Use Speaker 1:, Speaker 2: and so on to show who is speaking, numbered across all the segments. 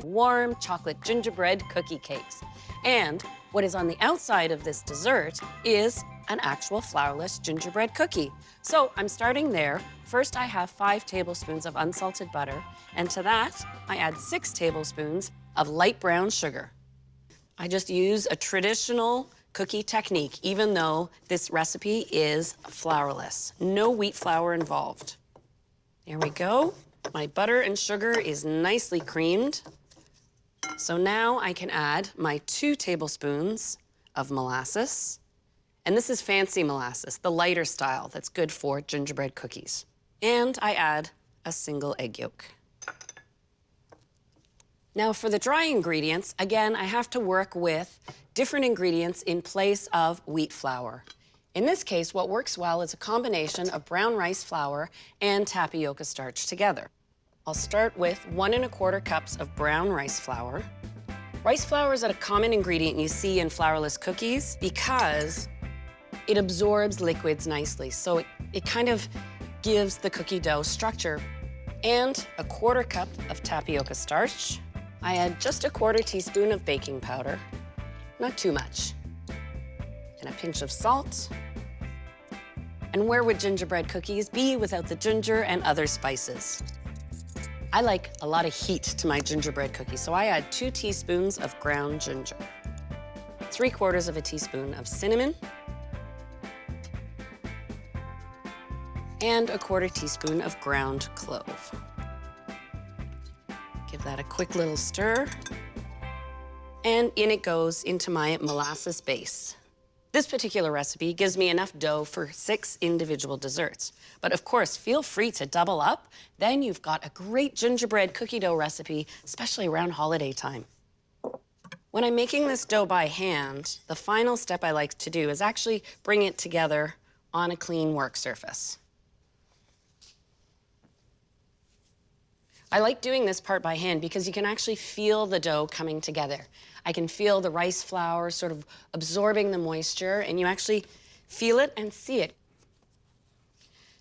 Speaker 1: warm chocolate gingerbread cookie cakes. And what is on the outside of this dessert is an actual flourless gingerbread cookie. So I'm starting there. First, I have 5 tablespoons of unsalted butter, and to that, I add 6 tablespoons of light brown sugar. I just use a traditional cookie technique, even though this recipe is flourless. No wheat flour involved. There we go. My butter and sugar is nicely creamed. So now I can add my 2 tablespoons of molasses. And this is fancy molasses, the lighter style that's good for gingerbread cookies. And I add a single egg yolk. Now for the dry ingredients, again, I have to work with different ingredients in place of wheat flour. In this case, what works well is a combination of brown rice flour and tapioca starch together. I'll start with 1 1/4 cups of brown rice flour. Rice flour is a common ingredient you see in flourless cookies because it absorbs liquids nicely, so it kind of gives the cookie dough structure. And a 1/4 cup of tapioca starch. I add just a 1/4 teaspoon of baking powder, not too much, and a pinch of salt. And where would gingerbread cookies be without the ginger and other spices? I like a lot of heat to my gingerbread cookies, so I add 2 teaspoons of ground ginger, 3/4 of a teaspoon of cinnamon, and a 1/4 teaspoon of ground clove. Give that a quick little stir. And in it goes into my molasses base. This particular recipe gives me enough dough for 6 individual desserts. But of course, feel free to double up. Then you've got a great gingerbread cookie dough recipe, especially around holiday time. When I'm making this dough by hand, the final step I like to do is actually bring it together on a clean work surface. I like doing this part by hand because you can actually feel the dough coming together. I can feel the rice flour sort of absorbing the moisture, and you actually feel it and see it.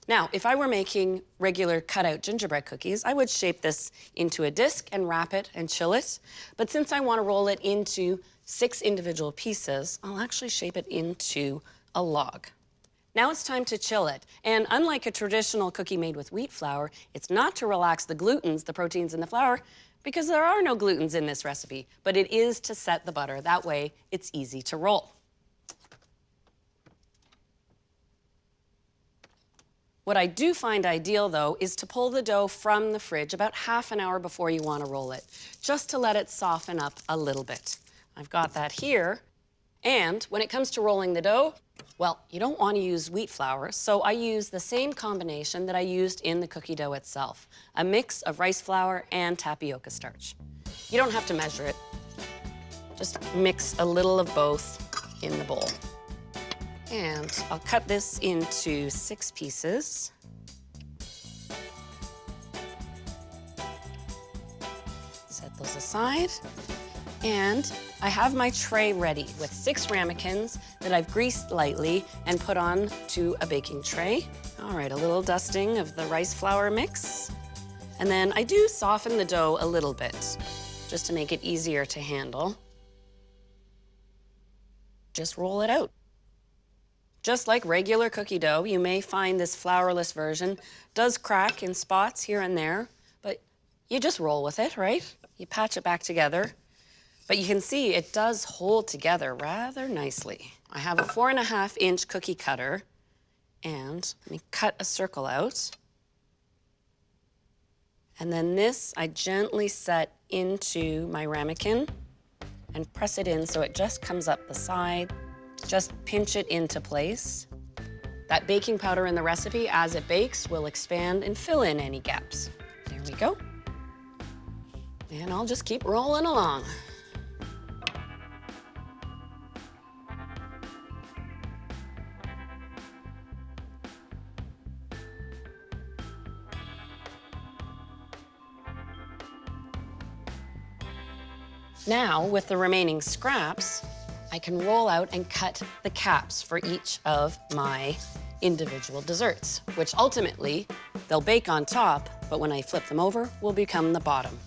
Speaker 1: Now, if I were making regular cutout gingerbread cookies, I would shape this into a disc and wrap it and chill it. But since I want to roll it into 6 individual pieces, I'll actually shape it into a log. Now it's time to chill it. And unlike a traditional cookie made with wheat flour, it's not to relax the glutens, the proteins in the flour, because there are no glutens in this recipe, but it is to set the butter. That way, it's easy to roll. What I do find ideal, though, is to pull the dough from the fridge about ½ an hour before you want to roll it, just to let it soften up a little bit. I've got that here. And when it comes to rolling the dough, well, you don't want to use wheat flour, so I use the same combination that I used in the cookie dough itself, a mix of rice flour and tapioca starch. You don't have to measure it. Just mix a little of both in the bowl. And I'll cut this into 6 pieces. Set those aside. And I have my tray ready with 6 ramekins that I've greased lightly and put on to a baking tray. All right, a little dusting of the rice flour mix. And then I do soften the dough a little bit, just to make it easier to handle. Just roll it out. Just like regular cookie dough, you may find this flourless version does crack in spots here and there, but you just roll with it, right? You patch it back together. But you can see it does hold together rather nicely. I have a 4.5-inch cookie cutter, and let me cut a circle out. And then this I gently set into my ramekin and press it in so it just comes up the side. Just pinch it into place. That baking powder in the recipe, as it bakes, will expand and fill in any gaps. There we go. And I'll just keep rolling along. Now, with the remaining scraps, I can roll out and cut the caps for each of my individual desserts, which ultimately, they'll bake on top, but when I flip them over, will become the bottom.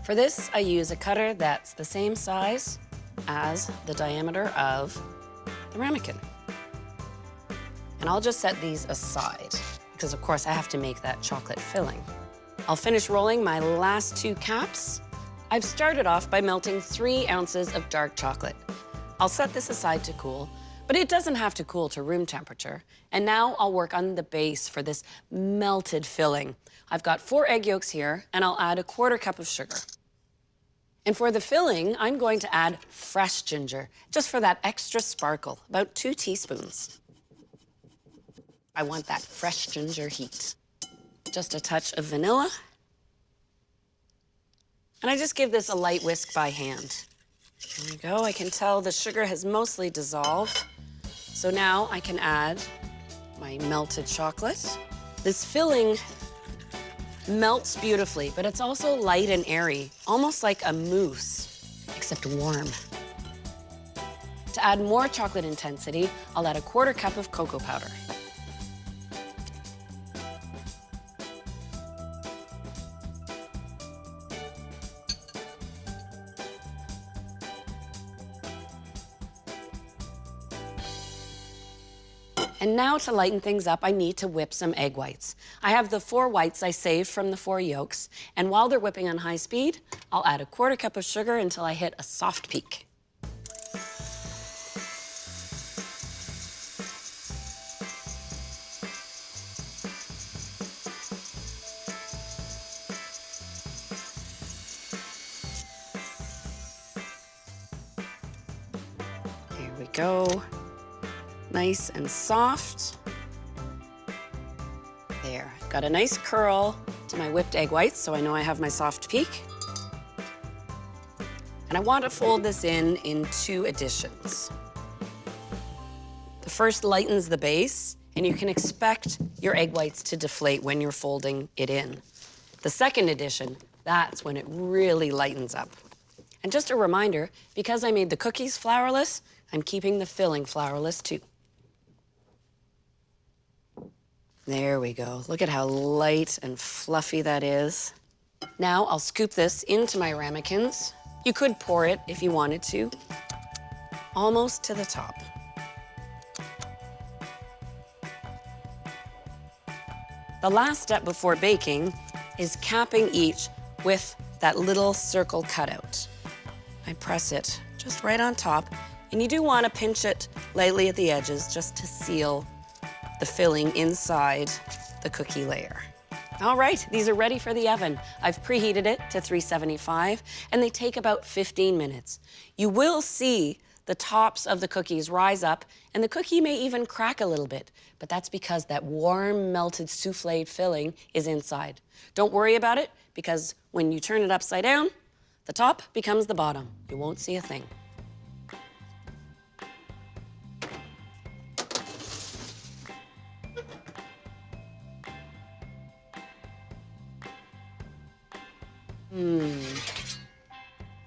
Speaker 1: For this, I use a cutter that's the same size as the diameter of the ramekin. And I'll just set these aside because, of course, I have to make that chocolate filling. I'll finish rolling my last 2 caps. I've started off by melting 3 ounces of dark chocolate. I'll set this aside to cool, but it doesn't have to cool to room temperature. And now I'll work on the base for this melted filling. I've got 4 egg yolks here, and I'll add a 1/4 cup of sugar. And for the filling, I'm going to add fresh ginger, just for that extra sparkle, about 2 teaspoons. I want that fresh ginger heat. Just a touch of vanilla. And I just give this a light whisk by hand. There we go. I can tell the sugar has mostly dissolved. So now I can add my melted chocolate. This filling melts beautifully, but it's also light and airy, almost like a mousse, except warm. To add more chocolate intensity, I'll add a 1/4 cup of cocoa powder. And now to lighten things up, I need to whip some egg whites. I have the 4 whites I saved from the 4 yolks, and while they're whipping on high speed, I'll add a 1/4 cup of sugar until I hit a soft peak. There we go. Nice and soft. There, I've got a nice curl to my whipped egg whites, so I know I have my soft peak. And I want to fold this in 2 additions. The first lightens the base, and you can expect your egg whites to deflate when you're folding it in. The second addition, that's when it really lightens up. And just a reminder, because I made the cookies flourless, I'm keeping the filling flourless too. There we go. Look at how light and fluffy that is. Now I'll scoop this into my ramekins. You could pour it if you wanted to, almost to the top. The last step before baking is capping each with that little circle cutout. I press it just right on top, and you do want to pinch it lightly at the edges just to seal the filling inside the cookie layer. All right, these are ready for the oven. I've preheated it to 375, and they take about 15 minutes. You will see the tops of the cookies rise up, and the cookie may even crack a little bit, but that's because that warm, melted soufflé filling is inside. Don't worry about it, because when you turn it upside down, the top becomes the bottom. You won't see a thing.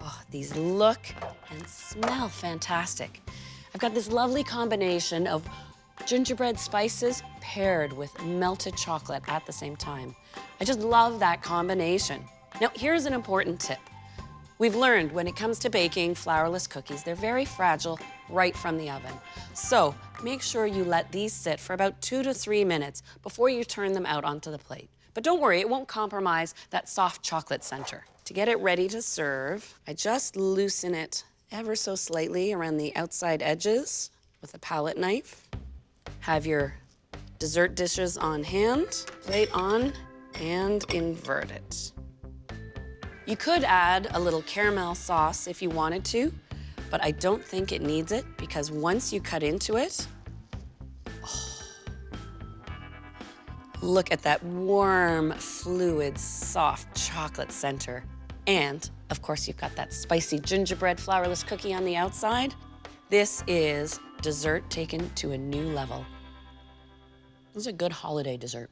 Speaker 1: Oh, these look and smell fantastic. I've got this lovely combination of gingerbread spices paired with melted chocolate at the same time. I just love that combination. Now, here's an important tip. We've learned when it comes to baking flourless cookies, they're very fragile right from the oven. So make sure you let these sit for about 2 to 3 minutes before you turn them out onto the plate. But don't worry, it won't compromise that soft chocolate center. To get it ready to serve, I just loosen it ever so slightly around the outside edges with a palette knife. Have your dessert dishes on hand, plate on, and invert it. You could add a little caramel sauce if you wanted to, but I don't think it needs it because once you cut into it, look at that warm, fluid, soft chocolate center. And, of course, you've got that spicy gingerbread flourless cookie on the outside. This is dessert taken to a new level. This is a good holiday dessert.